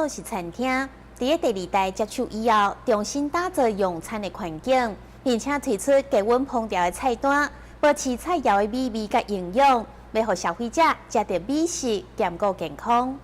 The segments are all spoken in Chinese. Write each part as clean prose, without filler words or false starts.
素食餐厅伫第二代接手以后，重新打造用餐的环境，并且推出低温烹调的菜单，保持菜肴的美味甲营养，要让消费者食到美食兼顾健康。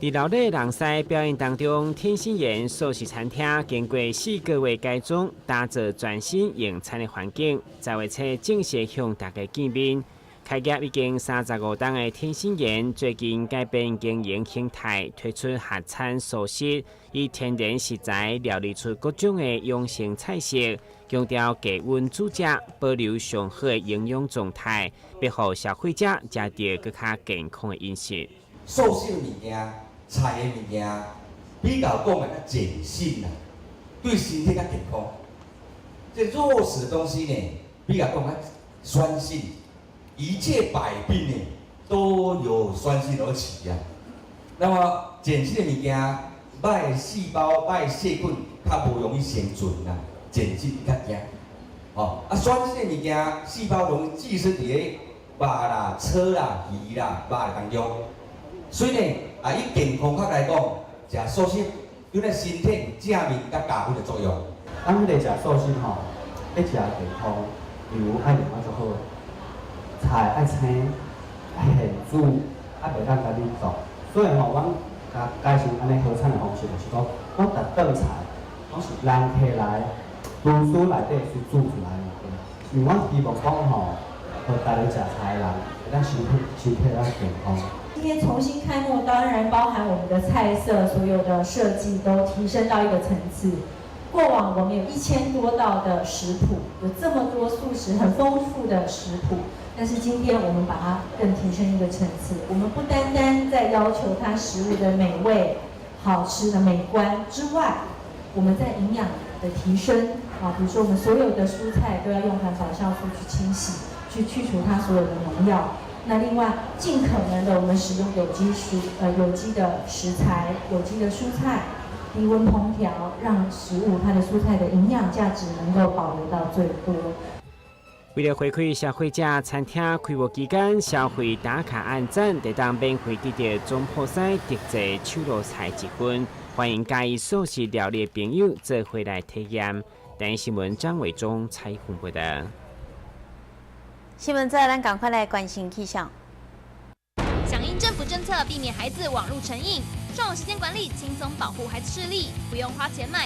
伫老热人西表演当中，天心园素食餐厅经过4个月改装，打造全新用餐的环境，10月初正式向大家见面。开业已经35档的天心园，最近改变经营形态，推出合餐素食，以天然食材料理出各种的养生菜式，强调低温煮食，保留上好的营养状态，要让消费者食到更加健康的饮食。素食的物件、菜的物件，比较讲的较碱性啦，对身体较健康。这肉食的东西呢，比较讲较酸性。一切百病呢都有酸性而起呀。那么碱性的物件，歹细胞、歹细菌较无容易生存啦，碱性较惊。酸性的物件，细胞容易寄生伫咧肉啦、车啦、鱼啦、肉当中。所以呢，以健康较来讲，食素食对咱身体有正面甲加分的作用。咱咧食素食吼，要食健康，油爱用啊就好。菜爱青，爱现煮，袂当家己做。所以吼，阮介绍安尼合餐的方式，就是讲，我逐顿菜拢是人客来，厨师内底去煮出来的。因为我希望讲吼，互大家食菜的人，会当身体会当健康。今天重新开幕，当然包含我们的菜色，所有的设计都提升到一个层次。过往我们有1000多道的食谱，有这么多素食很丰富的食谱，但是今天我们把它更提升一个层次。我们不单单在要求它食物的美味、好吃的美观之外，我们在营养的提升比如说我们所有的蔬菜都要用含保酵素去清洗，去去除它所有的农药。那另外，尽可能的我们使用有机的食材、有机的蔬菜。低温烹调，让食物它的蔬菜的营养价值能够保留到最多。为了回馈消费者，餐厅开幕期间消费打卡按赞，得当免费得到中破西特制手螺菜1份。欢迎介意素食料理的朋友做回来体验。第一新闻张伟忠采访报道。新闻再咱赶快来关心气象。响应政府政策，避免孩子网络成瘾。双网时间管理，轻松保护孩子视力，不用花钱买